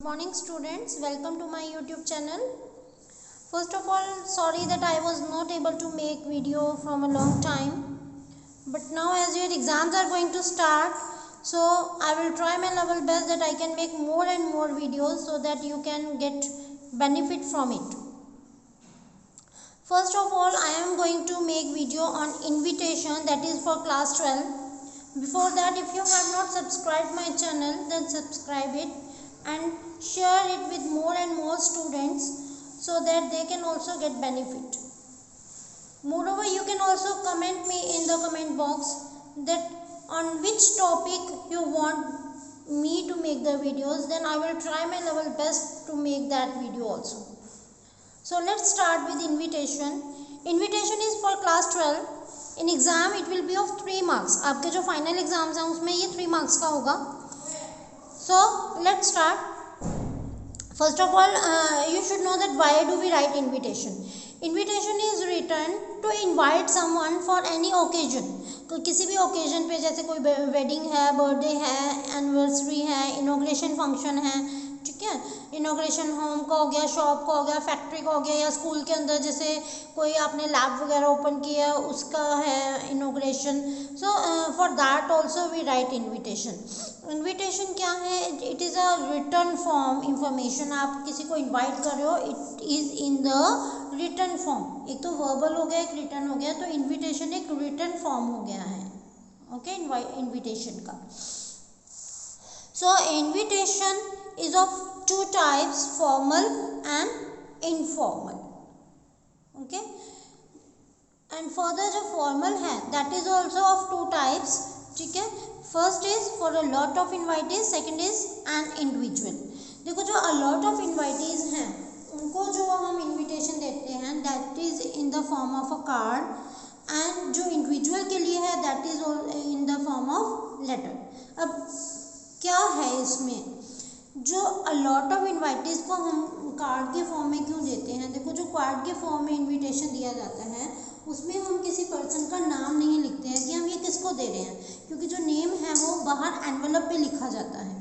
Morning students, welcome to my YouTube channel. First of all, sorry that I was not able to make video from a long time, but now as your exams are going to start, so I will try my level best that I can make more and more videos so that you can get benefit from it. First of all, I am going to make video on invitation, that is for class 12. Before that, if you have not subscribed my channel, then subscribe it and share it with more and more students so that they can also get benefit. Moreover, you can also comment me in the comment box that on which topic you want me to make the videos, then I will try my level best to make that video also. So let's start with invitation. Invitation is for class 12. In exam it will be of 3 marks. आपके जो final exams हैं उसमें ये 3 marks का होगा. So let's start. First of all, you should know that why do we write invitation. Invitation is written to invite someone for any occasion. किसी भी occasion पे, जैसे कोई wedding है, birthday है, anniversary है, inauguration function है, ठीक है, इनोग्रेशन होम का हो गया, शॉप का हो गया, फैक्ट्री का हो गया, या स्कूल के अंदर जैसे कोई आपने लैब वगैरह ओपन किया उसका है inauguration. So for that also we write invitation. Invitation क्या है? It is a written form information. आप किसी को इन्वाइट कर रहे हो, it is in the written form. एक तो वर्बल हो गया, एक रिटर्न हो गया, तो इन्विटेशन एक रिटर्न फॉर्म हो गया है. ओके, इन्विटेशन का. So invitation is of two types, formal and informal. Okay, and further जो formal है that is also of two types. ठीक है, first is for a lot of invitees, second is an individual. देखो जो a lot of invitees हैं उनको जो हम invitation देते हैं that is in the form of a card, and जो individual के लिए है that is in the form of letter. अब क्या है इसमें, जो अलॉट ऑफ इन्वाइटीज़ को हम कार्ड के फॉर्म में क्यों देते हैं? देखो, जो कार्ड के फॉर्म में इनविटेशन दिया जाता है उसमें हम किसी पर्सन का नाम नहीं लिखते हैं कि हम ये किसको दे रहे हैं, क्योंकि जो नेम है वो बाहर एनवलप पे लिखा जाता है.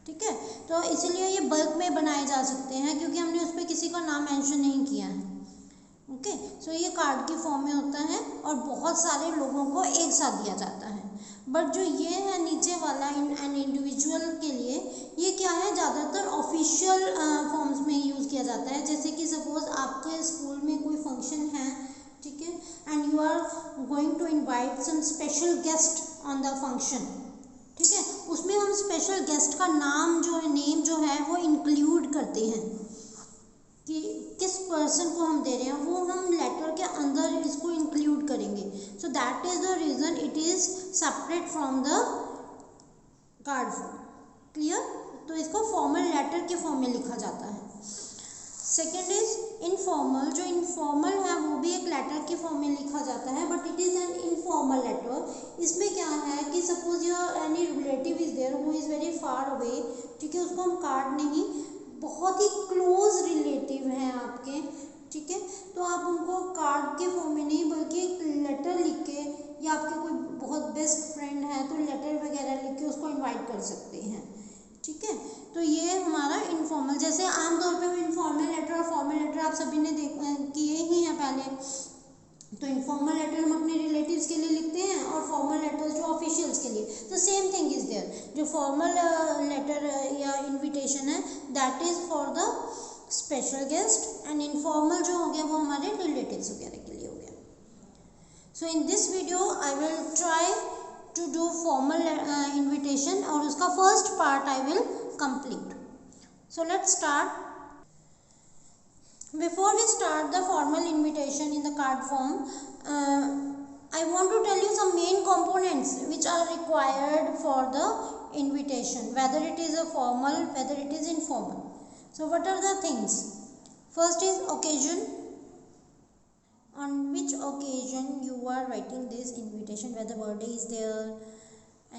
ठीक है, तो इसीलिए ये बल्क में बनाए जा सकते हैं क्योंकि हमने उस पर किसी का नाम मेंशन नहीं किया है. ओके, सो ये कार्ड के फॉर्म में होता है और बहुत सारे लोगों को एक साथ दिया जाता है. बट जो ये है नीचे वाला एन इंडिविजुअल के लिए, ये क्या है, ज़्यादातर ऑफिशियल फॉर्म्स में यूज़ किया जाता है. जैसे कि सपोज आपके स्कूल में कोई फंक्शन है, ठीक है, and you are going to invite some special guest on the function. ठीक है, उसमें हम स्पेशल गेस्ट का नाम जो है, नेम जो है वो इंक्लूड करते हैं कि किस पर्सन को हम दे रहे हैं, वो हम लेटर के अंदर इसको इंक्लूड करेंगे. So that is the reason it is separate from the card form. Clear? तो इसको फॉर्मल लेटर के फॉर्म में लिखा जाता है. Second is informal. जो इनफॉर्मल है वो भी एक लेटर के फॉर्म में लिखा जाता है, but it is an informal letter. इसमें क्या है कि suppose your any relative is there who is very far away, ठीक है, उसको हम कार्ड नहीं, बहुत ही क्लोज रिलेटिव हैं आपके, ठीक है, तो आप उनको कार्ड के फॉर्म में नहीं बल्कि एक लेटर लिख के, या आपके कोई बहुत बेस्ट फ्रेंड है तो लेटर वगैरह लिख के उसको इनवाइट कर सकते हैं. ठीक है, तो ये हमारा इनफॉर्मल. जैसे आमतौर पे हम इनफॉर्मल लेटर और फॉर्मल लेटर आप सभी ने किए ही हैं पहले. तो इनफॉर्मल लेटर हम अपने रिलेटिव्स के लिए लिखते हैं और फॉर्मल लेटर्स जो ऑफिशियल्स के लिए. तो सेम थिंग इज़ देयर. जो फॉर्मल लेटर या इनविटेशन है that is for the special guest, and informal जो हो गया वो हमारे रिलेटिव्स वगैरह के लिए हो गया. So in this video I will try to do formal invitation और उसका first part I will complete. So let's start. Before we start the formal invitation in the card form, I want to tell you some main components which are required for the invitation, whether it is a formal, whether it is informal. So what are the things? First is occasion. On which occasion you are writing this invitation, whether birthday is there,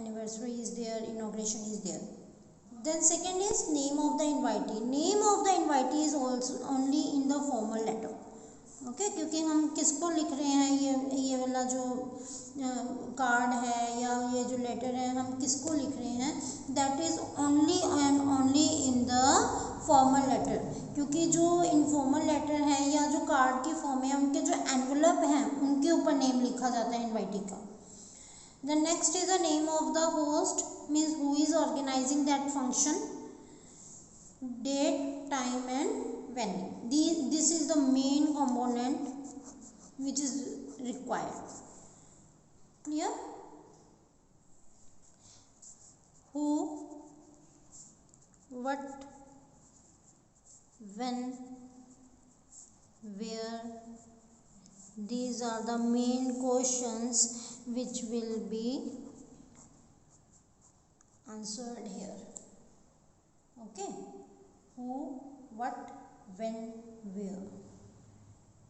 anniversary is there, inauguration is there. Then second is name of the invitee. Name of the invitee is also only in the formal letter. Okay, क्योंकि हम किसको लिख रहे हैं, ये वाला जो card है या ये जो लेटर है हम किसको लिख रहे हैं, that is only and only in the formal letter, क्योंकि जो इनफॉर्मल लेटर है या जो कार्ड की फॉर्म है उनके जो एनवलप हैं उनके ऊपर नेम लिखा जाता है इनवाइटी का। The next is the name of the host, means who is organizing that function, date, time and venue. This is the main component which is required. Clear? Who, what, when, where, these are the main questions which will be answered here. Okay? Who, what, when, where.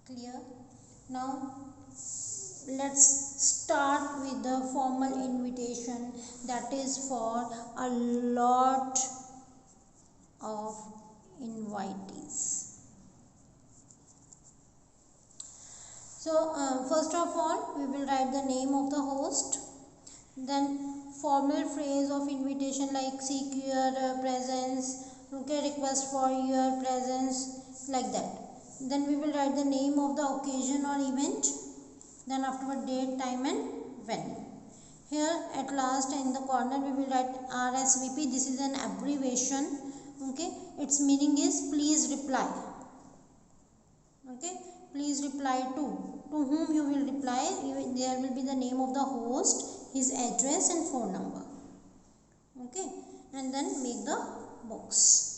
Clear? Now let's start with the formal invitation, that is for a lot of invitees. So first of all we will write the name of the host, then formal phrase of invitation like seek your presence, okay, request for your presence, like that. Then we will write the name of the occasion or event, then afterward date, time and venue. Here at last in the corner we will write RSVP. This is an abbreviation, okay, its meaning is please reply. Okay, please reply to whom you will reply. There will be the name of the host, his address and phone number, okay, and then make the box.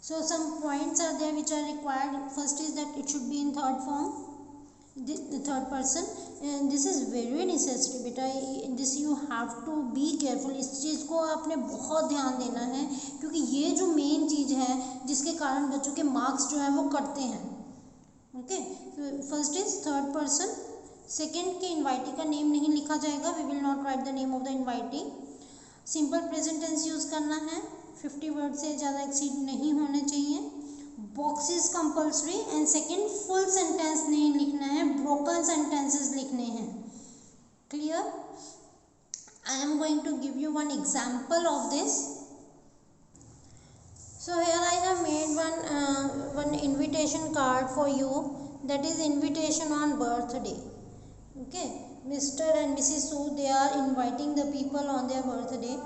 So some points are there which are required. First is that it should be in third form, the third person, and this is very necessary बेटा, this you have to be careful. इस चीज़ को आपने बहुत ध्यान देना है, क्योंकि ये जो मेन चीज़ है जिसके कारण बच्चों के मार्क्स जो है वो कटते हैं. Okay, first is third person. Second के इन्वाइटी का नेम नहीं लिखा जाएगा, we will not write the name of the invitee. Simple present tense use करना है, 50 वर्ड से ज़्यादा एक्सीड नहीं होने चाहिए. Box is compulsory. And second, full sentence नहीं लिखना है, ब्रोकन सेंटेंसेस लिखने हैं. Clear? I am going to give you one example of this. So here I have made one invitation card for you, that is invitation on birthday. Okay, Mr. and Mrs. Su, they are inviting the people on their birthday.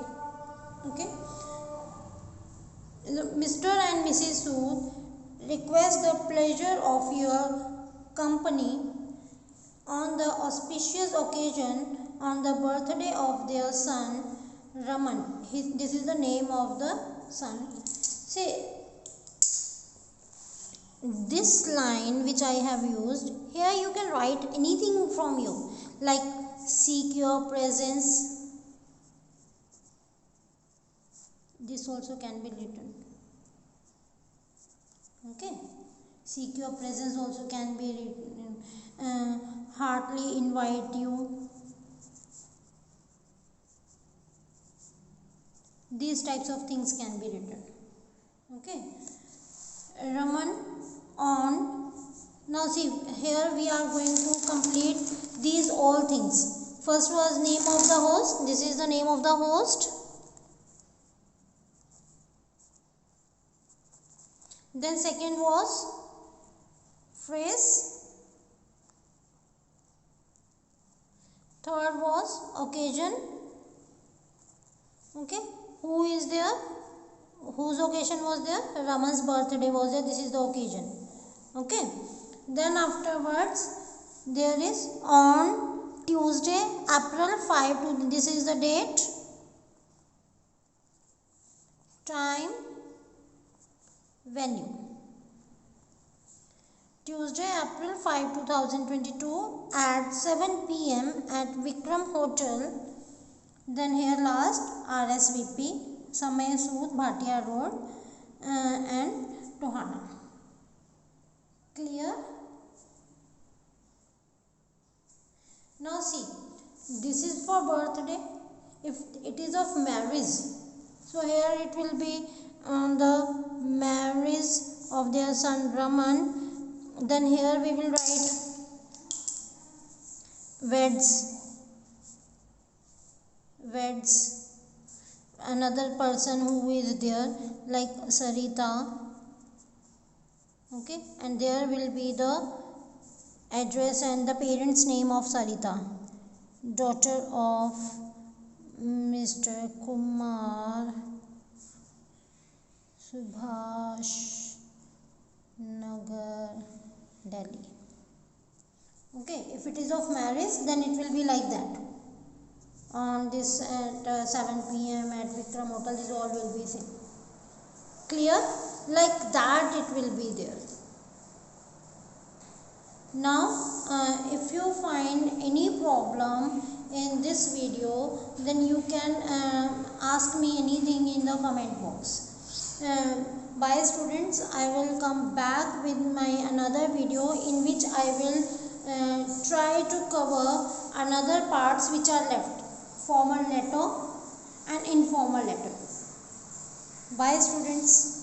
Okay, Mr. and Mrs. Su request the pleasure of your company on the auspicious occasion on the birthday of their son Raman. This is the name of the son. See, this line which I have used here, you can write anything from you, like seek your presence. This also can be written. Okay, seek your presence also can be written. Heartily invite you. These types of things can be written. Okay, Raman on. Now see, here we are going to complete these all things. First was name of the host. This is the name of the host. Then second was phrase. Third was occasion. Okay, who is there? Whose occasion was there? Raman's birthday was there. This is the occasion. Okay, then afterwards there is on Tuesday, April 5 to, this is the date, time, venue. Tuesday, April 5, 2022 at 7 p.m. at Vikram Hotel. Then here last RSVP, Samay Sood, Bhatia Road and Tohana. Clear? Now see, this is for birthday. If it is of marriage, so here it will be the marriage of their son Raman. Then here we will write weds. another person who is there, like Sarita. Okay, and there will be the address and the parents name of Sarita, daughter of Mr. Kumar, Subhash Nagar, Delhi. Okay, if it is of marriage, then it will be like that. On this at 7 p.m. at Vikram Hotel, this all will be same. Clear? Like that it will be there. Now, if you find any problem in this video, then you can ask me anything in the comment box. Bye students, I will come back with my another video in which I will try to cover another parts which are left, formal letter and informal letter. Bye students.